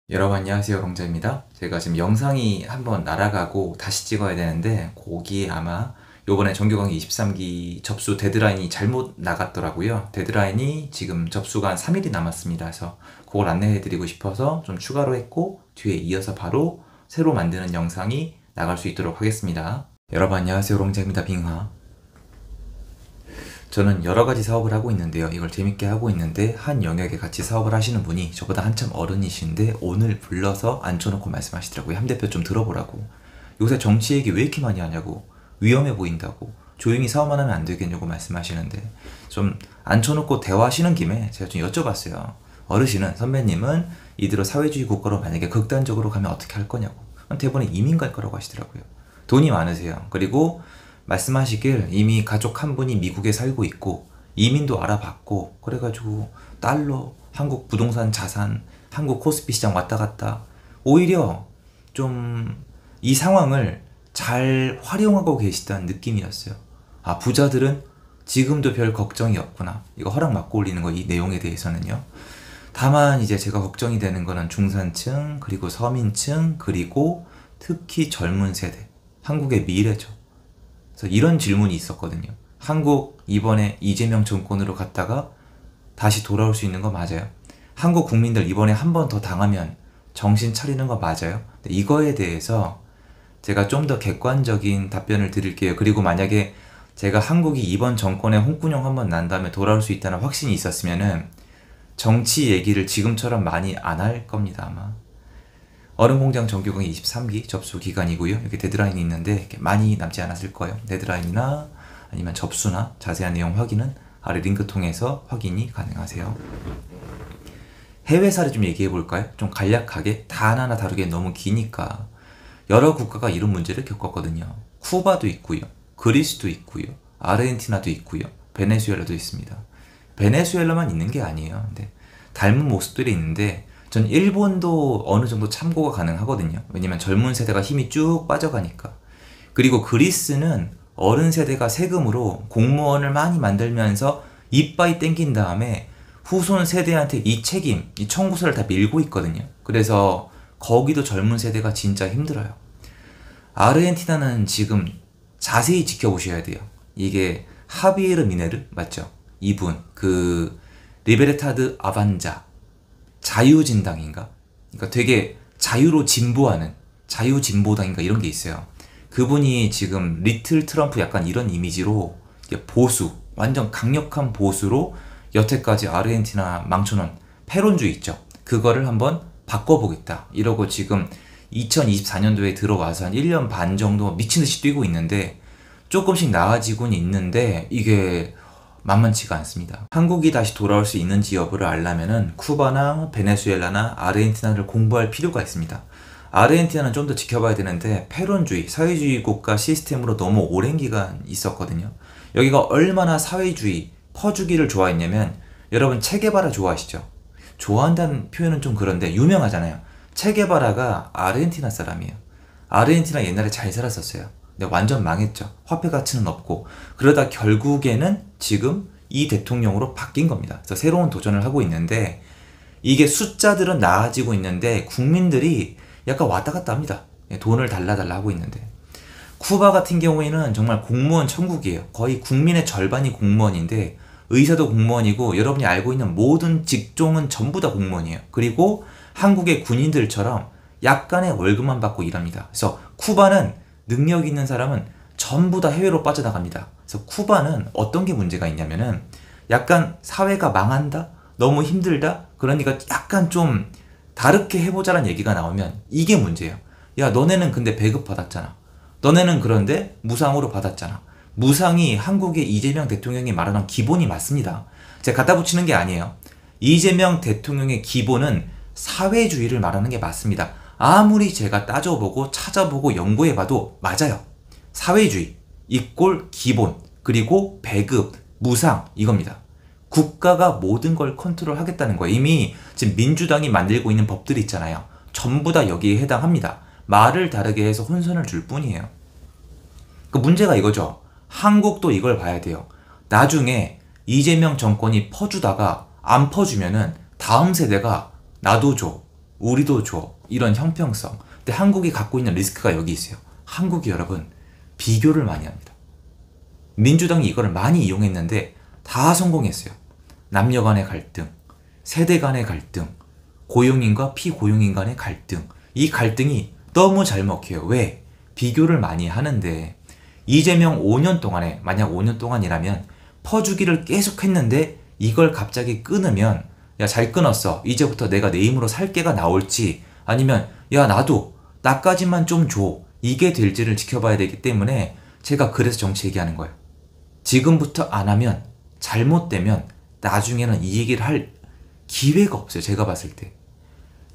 여러분 안녕하세요, 롱자입니다. 제가 지금 영상이 한번 날아가고 다시 찍어야 되는데 거기에 아마 요번에 정규 강의 23기 접수 데드라인이 잘못 나갔더라고요. 데드라인이 지금 접수가 한 3일이 남았습니다. 그래서 그걸 안내해 드리고 싶어서 좀 추가로 했고 뒤에 이어서 바로 새로 만드는 영상이 나갈 수 있도록 하겠습니다. 여러분 안녕하세요, 롱자입니다. 빙하. 저는 여러 가지 사업을 하고 있는데요. 이걸 재밌게 하고 있는데 한 영역에 같이 사업을 하시는 분이 저보다 한참 어른이신데 오늘 불러서 앉혀놓고 말씀하시더라고요. 함 대표 좀 들어보라고. 요새 정치 얘기 왜 이렇게 많이 하냐고. 위험해 보인다고. 조용히 사업만 하면 안 되겠냐고 말씀하시는데 좀 앉혀놓고 대화하시는 김에 제가 좀 여쭤봤어요. 어르신은, 선배님은 이대로 사회주의 국가로 만약에 극단적으로 가면 어떻게 할 거냐고. 대부분 이민 갈 거라고 하시더라고요. 돈이 많으세요. 그리고 말씀하시길 이미 가족 한 분이 미국에 살고 있고 이민도 알아봤고 그래가지고 달러, 한국 부동산 자산, 한국 코스피 시장 왔다 갔다 오히려 좀 이 상황을 잘 활용하고 계시다는 느낌이었어요. 아, 부자들은 지금도 별 걱정이 없구나. 이거 허락 받고 올리는 거, 이 내용에 대해서는요. 다만 이제 제가 걱정이 되는 거는 중산층, 그리고 서민층, 그리고 특히 젊은 세대, 한국의 미래죠. 그래서 이런 질문이 있었거든요. 한국 이번에 이재명 정권으로 갔다가 다시 돌아올 수 있는 거 맞아요? 한국 국민들 이번에 한 번 더 당하면 정신 차리는 거 맞아요? 이거에 대해서 제가 좀 더 객관적인 답변을 드릴게요. 그리고 만약에 제가 한국이 이번 정권의 홍군형 한번 난 다음에 돌아올 수 있다는 확신이 있었으면은 정치 얘기를 지금처럼 많이 안 할 겁니다, 아마. 얼음공장 정규 강의 23기 접수 기간이고요. 이렇게 데드라인이 있는데 이렇게 많이 남지 않았을 거예요. 데드라인이나 아니면 접수나 자세한 내용 확인은 아래 링크 통해서 확인이 가능하세요. 해외 사례 좀 얘기해 볼까요? 좀 간략하게, 다 하나하나 다루기엔 너무 기니까. 여러 국가가 이런 문제를 겪었거든요. 쿠바도 있고요. 그리스도 있고요. 아르헨티나도 있고요. 베네수엘라도 있습니다. 베네수엘라만 있는 게 아니에요. 근데 닮은 모습들이 있는데 전 일본도 어느 정도 참고가 가능하거든요. 왜냐면 젊은 세대가 힘이 쭉 빠져가니까. 그리고 그리스는 어른 세대가 세금으로 공무원을 많이 만들면서 이빠이 땡긴 다음에 후손 세대한테 이 책임, 이 청구서를 다 밀고 있거든요. 그래서 거기도 젊은 세대가 진짜 힘들어요. 아르헨티나는 지금 자세히 지켜보셔야 돼요. 이게 하비에르 미네르 맞죠? 이분 리베르타드 아반자 자유진당인가? 그러니까 되게 자유로 진보하는 자유진보당인가 이런 게 있어요. 그분이 지금 리틀 트럼프 약간 이런 이미지로 보수, 완전 강력한 보수로 여태까지 아르헨티나 망쳐놓은 페론주의 있죠. 그거를 한번 바꿔보겠다 이러고 지금 2024년도에 들어와서 한 1년 반 정도 미친듯이 뛰고 있는데 조금씩 나아지곤 있는데 이게 만만치가 않습니다. 한국이 다시 돌아올 수 있는지 여부를 알려면은 쿠바나 베네수엘라나 아르헨티나를 공부할 필요가 있습니다. 아르헨티나는 좀 더 지켜봐야 되는데 페론주의, 사회주의 국가 시스템으로 너무 오랜 기간 있었거든요. 여기가 얼마나 사회주의, 퍼주기를 좋아했냐면 여러분 체게바라 좋아하시죠? 좋아한다는 표현은 좀 그런데 유명하잖아요. 체게바라가 아르헨티나 사람이에요. 아르헨티나 옛날에 잘 살았었어요. 근데 완전 망했죠. 화폐 가치는 없고. 그러다 결국에는 지금 이 대통령으로 바뀐 겁니다. 그래서 새로운 도전을 하고 있는데 이게 숫자들은 나아지고 있는데 국민들이 약간 왔다 갔다 합니다. 돈을 달라 하고 있는데. 쿠바 같은 경우에는 정말 공무원 천국이에요. 거의 국민의 절반이 공무원인데 의사도 공무원이고 여러분이 알고 있는 모든 직종은 전부 다 공무원이에요. 그리고 한국의 군인들처럼 약간의 월급만 받고 일합니다. 그래서 쿠바는 능력 있는 사람은 전부 다 해외로 빠져나갑니다. 그래서 쿠바는 어떤 게 문제가 있냐면은 약간 사회가 망한다? 너무 힘들다? 그러니까 약간 좀 다르게 해보자라는 얘기가 나오면 이게 문제예요. 야, 너네는 근데 배급 받았잖아. 너네는 그런데 무상으로 받았잖아. 무상이 한국의 이재명 대통령이 말하는 기본이 맞습니다. 제가 갖다 붙이는 게 아니에요. 이재명 대통령의 기본은 사회주의를 말하는 게 맞습니다. 아무리 제가 따져보고 찾아보고 연구해봐도 맞아요. 사회주의, 이꼴 기본, 그리고 배급, 무상 이겁니다. 국가가 모든 걸 컨트롤하겠다는 거예요. 이미 지금 민주당이 만들고 있는 법들이 있잖아요. 전부 다 여기에 해당합니다. 말을 다르게 해서 혼선을 줄 뿐이에요. 그 문제가 이거죠. 한국도 이걸 봐야 돼요. 나중에 이재명 정권이 퍼주다가 안 퍼주면은 다음 세대가 나도 줘, 우리도 줘. 이런 형평성. 근데 한국이 갖고 있는 리스크가 여기 있어요. 한국이 여러분 비교를 많이 합니다. 민주당이 이거를 많이 이용했는데 다 성공했어요. 남녀 간의 갈등, 세대 간의 갈등, 고용인과 피고용인 간의 갈등. 이 갈등이 너무 잘 먹혀요. 왜? 비교를 많이 하는데 이재명 5년 동안에 만약 5년 동안이라면 퍼주기를 계속 했는데 이걸 갑자기 끊으면 야, 잘 끊었어. 이제부터 내가 내 힘으로 살게가 나올지 아니면 야, 나까지만 좀 줘. 이게 될지를 지켜봐야 되기 때문에 제가 그래서 정치 얘기하는 거예요. 지금부터 안 하면 잘못되면 나중에는 이 얘기를 할 기회가 없어요. 제가 봤을 때.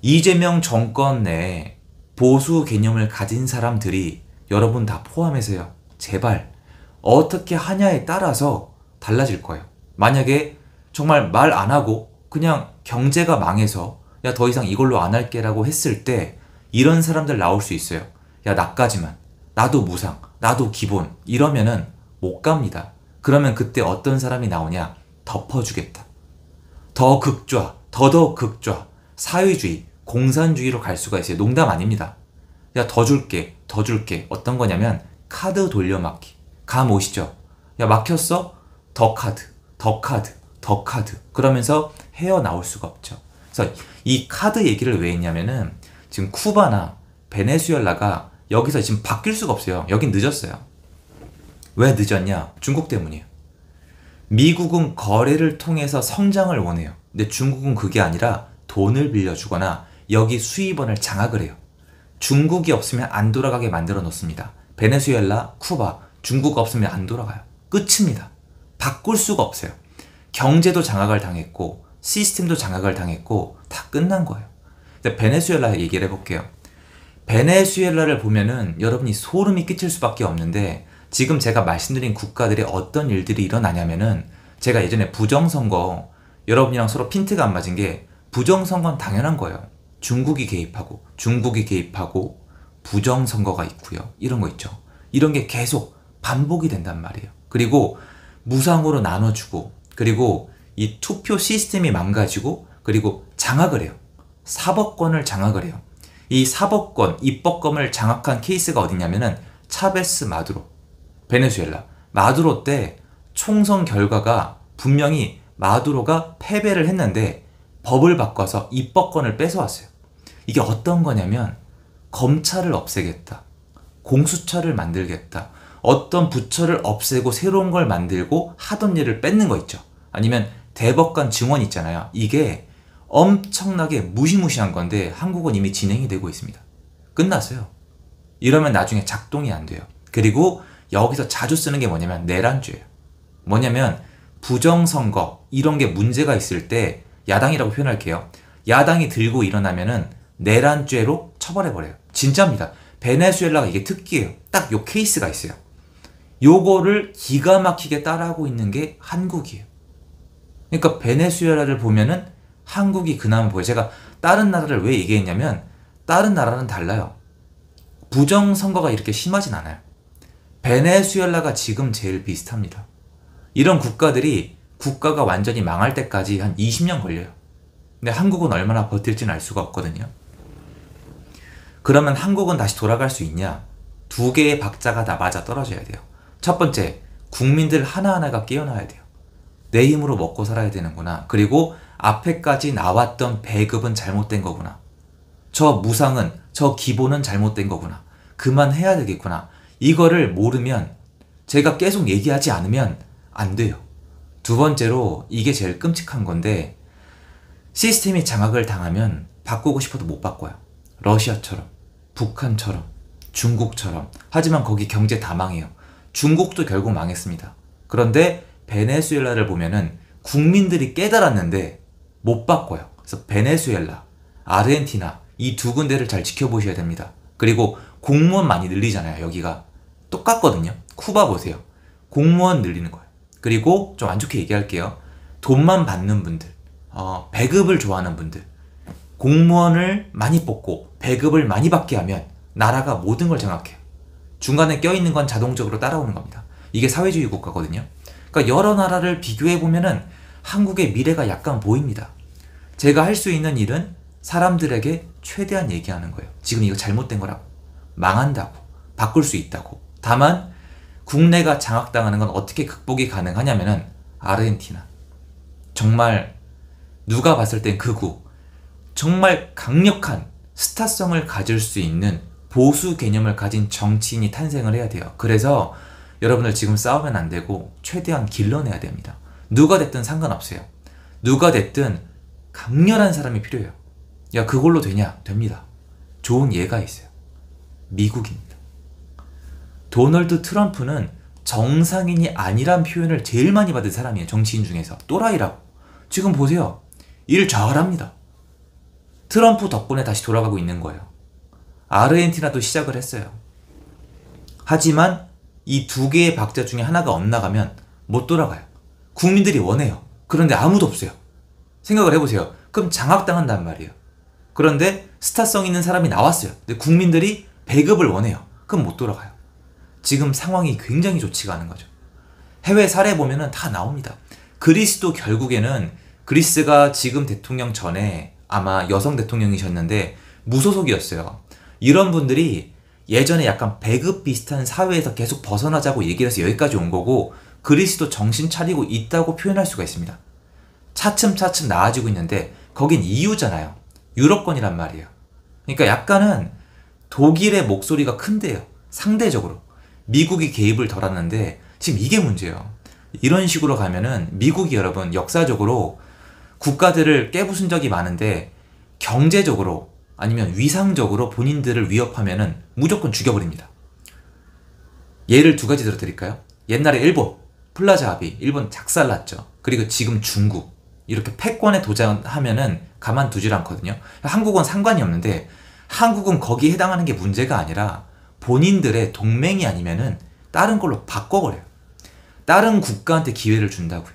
이재명 정권 내에 보수 개념을 가진 사람들이 여러분 다 포함해서요. 제발 어떻게 하냐에 따라서 달라질 거예요. 만약에 정말 말 안 하고 그냥 경제가 망해서 야, 더 이상 이걸로 안 할게 라고 했을 때 이런 사람들 나올 수 있어요. 야, 나까지만. 나도 무상. 나도 기본. 이러면은 못 갑니다. 그러면 그때 어떤 사람이 나오냐? 덮어주겠다. 더 극좌, 더더욱 극좌, 사회주의, 공산주의로 갈 수가 있어요. 농담 아닙니다. 야, 더 줄게, 더 줄게. 어떤 거냐면 카드 돌려막기. 감 오시죠? 야, 막혔어? 더 카드, 더 카드, 더 카드. 그러면서 헤어나올 수가 없죠. 그래서 이 카드 얘기를 왜 했냐면은 지금 쿠바나 베네수엘라가 여기서 지금 바뀔 수가 없어요. 여긴 늦었어요. 왜 늦었냐? 중국 때문이에요. 미국은 거래를 통해서 성장을 원해요. 근데 중국은 그게 아니라 돈을 빌려주거나 여기 수입원을 장악을 해요. 중국이 없으면 안 돌아가게 만들어 놓습니다. 베네수엘라, 쿠바, 중국 없으면 안 돌아가요. 끝입니다. 바꿀 수가 없어요. 경제도 장악을 당했고 시스템도 장악을 당했고 다 끝난 거예요. 근데 베네수엘라 얘기를 해볼게요. 베네수엘라를 보면은 여러분이 소름이 끼칠 수밖에 없는데 지금 제가 말씀드린 국가들의 어떤 일들이 일어나냐면은 제가 예전에 부정선거 여러분이랑 서로 핀트가 안 맞은 게 부정선거는 당연한 거예요. 중국이 개입하고 부정선거가 있고요. 이런 거 있죠. 이런 게 계속 반복이 된단 말이에요. 그리고 무상으로 나눠주고 그리고 이 투표 시스템이 망가지고 그리고 장악을 해요. 사법권을 장악을 해요. 이 사법권, 입법권을 장악한 케이스가 어디냐면은 차베스 마두로, 베네수엘라. 마두로 때 총선 결과가 분명히 마두로가 패배를 했는데 법을 바꿔서 입법권을 뺏어왔어요. 이게 어떤 거냐면 검찰을 없애겠다. 공수처를 만들겠다. 어떤 부처를 없애고 새로운 걸 만들고 하던 일을 뺏는 거 있죠. 아니면 대법관 증원 있잖아요. 이게 엄청나게 무시무시한 건데 한국은 이미 진행이 되고 있습니다. 끝났어요. 이러면 나중에 작동이 안 돼요. 그리고 여기서 자주 쓰는 게 뭐냐면 내란죄예요. 뭐냐면 부정선거 이런 게 문제가 있을 때 야당이라고 표현할게요. 야당이 들고 일어나면은 내란죄로 처벌해버려요. 진짜입니다. 베네수엘라가 이게 특기예요. 딱 요 케이스가 있어요. 요거를 기가 막히게 따라하고 있는 게 한국이에요. 그러니까 베네수엘라를 보면은 한국이 그나마 보여요. 제가 다른 나라를 왜 얘기했냐면 다른 나라는 달라요. 부정선거가 이렇게 심하진 않아요. 베네수엘라가 지금 제일 비슷합니다. 이런 국가들이 국가가 완전히 망할 때까지 한 20년 걸려요. 근데 한국은 얼마나 버틸지는 알 수가 없거든요. 그러면 한국은 다시 돌아갈 수 있냐? 두 개의 박자가 다 맞아 떨어져야 돼요. 첫 번째, 국민들 하나하나가 깨어나야 돼요. 내 힘으로 먹고 살아야 되는구나. 그리고 앞에까지 나왔던 배급은 잘못된 거구나. 저 무상은, 저 기본은 잘못된 거구나. 그만해야 되겠구나. 이거를 모르면 제가 계속 얘기하지 않으면 안 돼요. 두 번째로 이게 제일 끔찍한 건데 시스템이 장악을 당하면 바꾸고 싶어도 못 바꿔요. 러시아처럼, 북한처럼, 중국처럼. 하지만 거기 경제 다 망해요. 중국도 결국 망했습니다. 그런데 베네수엘라를 보면은 국민들이 깨달았는데 못 바꿔요. 그래서 베네수엘라, 아르헨티나 이 두 군데를 잘 지켜보셔야 됩니다. 그리고 공무원 많이 늘리잖아요. 여기가 똑같거든요. 쿠바 보세요. 공무원 늘리는 거예요. 그리고 좀 안 좋게 얘기할게요. 돈만 받는 분들, 배급을 좋아하는 분들, 공무원을 많이 뽑고 배급을 많이 받게 하면 나라가 모든 걸 장악해요. 중간에 껴있는 건 자동적으로 따라오는 겁니다. 이게 사회주의 국가거든요. 그러니까 여러 나라를 비교해보면은 한국의 미래가 약간 보입니다. 제가 할 수 있는 일은 사람들에게 최대한 얘기하는 거예요. 지금 이거 잘못된 거라고. 망한다고. 바꿀 수 있다고. 다만 국내가 장악당하는 건 어떻게 극복이 가능하냐면은 아르헨티나. 정말 누가 봤을 땐 극우. 정말 강력한 스타성을 가질 수 있는 보수 개념을 가진 정치인이 탄생을 해야 돼요. 그래서 여러분들 지금 싸우면 안 되고 최대한 길러내야 됩니다. 누가 됐든 상관없어요. 누가 됐든 강렬한 사람이 필요해요. 야, 그걸로 되냐? 됩니다. 좋은 예가 있어요. 미국입니다. 도널드 트럼프는 정상인이 아니란 표현을 제일 많이 받은 사람이에요. 정치인 중에서. 또라이라고. 지금 보세요. 일 잘합니다. 트럼프 덕분에 다시 돌아가고 있는 거예요. 아르헨티나도 시작을 했어요. 하지만 이 두 개의 박자 중에 하나가 엇나가면 못 돌아가요. 국민들이 원해요. 그런데 아무도 없어요. 생각을 해보세요. 그럼 장악당한단 말이에요. 그런데 스타성 있는 사람이 나왔어요. 근데 국민들이 배급을 원해요. 그럼 못 돌아가요. 지금 상황이 굉장히 좋지가 않은 거죠. 해외 사례 보면은 다 나옵니다. 그리스도 결국에는 그리스가 지금 대통령 전에 아마 여성 대통령이셨는데 무소속이었어요. 이런 분들이 예전에 약간 배급 비슷한 사회에서 계속 벗어나자고 얘기를 해서 여기까지 온 거고 그리스도 정신 차리고 있다고 표현할 수가 있습니다. 차츰차츰 나아지고 있는데 거긴 EU잖아요. 유럽권이란 말이에요. 그러니까 약간은 독일의 목소리가 큰데요. 상대적으로. 미국이 개입을 덜 하는데 지금 이게 문제예요. 이런 식으로 가면은 미국이 여러분 역사적으로 국가들을 깨부순 적이 많은데 경제적으로 아니면 위상적으로 본인들을 위협하면은 무조건 죽여버립니다. 예를 두 가지 들어드릴까요? 옛날에 일본, 플라자 합의, 일본 작살났죠. 그리고 지금 중국, 이렇게 패권에 도전하면은 가만두질 않거든요. 한국은 상관이 없는데 한국은 거기에 해당하는 게 문제가 아니라 본인들의 동맹이 아니면은 다른 걸로 바꿔버려요. 다른 국가한테 기회를 준다고요.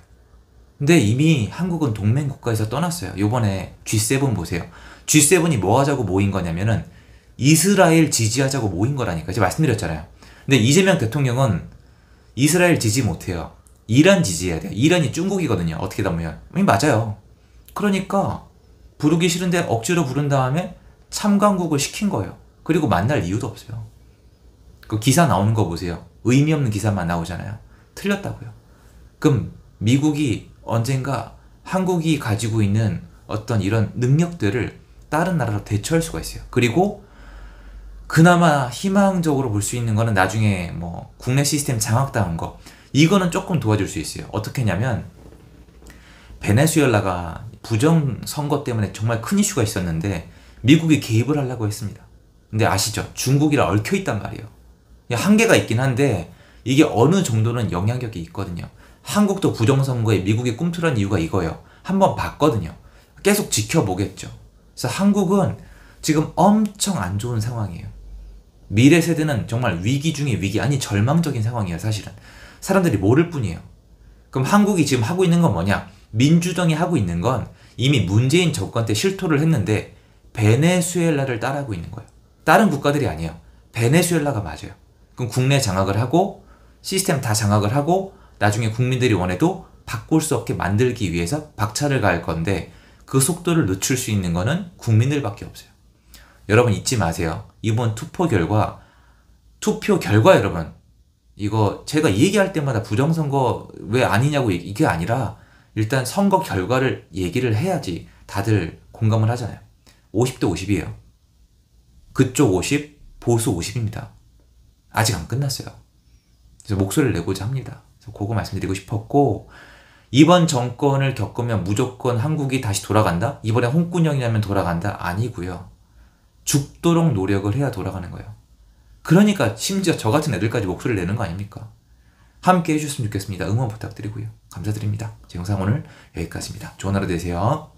근데 이미 한국은 동맹 국가에서 떠났어요. 요번에 G7 보세요. G7이 뭐 하자고 모인 거냐면은 이스라엘 지지하자고 모인 거라니까. 제가 말씀드렸잖아요. 근데 이재명 대통령은 이스라엘 지지 못해요. 이란 지지해야 돼요. 이란이 중국이거든요. 어떻게 보면. 맞아요. 그러니까 부르기 싫은데 억지로 부른 다음에 참관국을 시킨 거예요. 그리고 만날 이유도 없어요. 그 기사 나오는 거 보세요. 의미 없는 기사만 나오잖아요. 틀렸다고요. 그럼 미국이 언젠가 한국이 가지고 있는 어떤 이런 능력들을 다른 나라로 대처할 수가 있어요. 그리고 그나마 희망적으로 볼 수 있는 거는 나중에 뭐 국내 시스템 장악당한 거, 이거는 조금 도와줄 수 있어요. 어떻게 했냐면 베네수엘라가 부정선거 때문에 정말 큰 이슈가 있었는데 미국이 개입을 하려고 했습니다. 근데 아시죠? 중국이랑 얽혀있단 말이에요. 한계가 있긴 한데 이게 어느 정도는 영향력이 있거든요. 한국도 부정선거에 미국이 꿈틀한 이유가 이거예요. 한번 봤거든요. 계속 지켜보겠죠. 그래서 한국은 지금 엄청 안 좋은 상황이에요. 미래 세대는 정말 위기 중에 위기, 아니 절망적인 상황이에요. 사실은 사람들이 모를 뿐이에요. 그럼 한국이 지금 하고 있는 건 뭐냐? 민주당이 하고 있는 건 이미 문재인 정권 때 실토를 했는데 베네수엘라를 따라하고 있는 거예요. 다른 국가들이 아니에요. 베네수엘라가 맞아요. 그럼 국내 장악을 하고 시스템 다 장악을 하고 나중에 국민들이 원해도 바꿀 수 없게 만들기 위해서 박차를 가할 건데 그 속도를 늦출 수 있는 거는 국민들밖에 없어요. 여러분 잊지 마세요. 이번 투표 결과 여러분, 이거 제가 얘기할 때마다 부정선거 왜 아니냐고 이게 아니라 일단 선거 결과를 얘기를 해야지 다들 공감을 하잖아요. 50대 50이에요. 그쪽 50, 보수 50입니다. 아직 안 끝났어요. 그래서 목소리를 내고자 합니다. 그래서 그거 말씀드리고 싶었고, 이번 정권을 겪으면 무조건 한국이 다시 돌아간다? 이번에 홍군형이라면 돌아간다? 아니고요. 죽도록 노력을 해야 돌아가는 거예요. 그러니까 심지어 저 같은 애들까지 목소리를 내는 거 아닙니까? 함께 해주셨으면 좋겠습니다. 응원 부탁드리고요. 감사드립니다. 제 영상 오늘 여기까지입니다. 좋은 하루 되세요.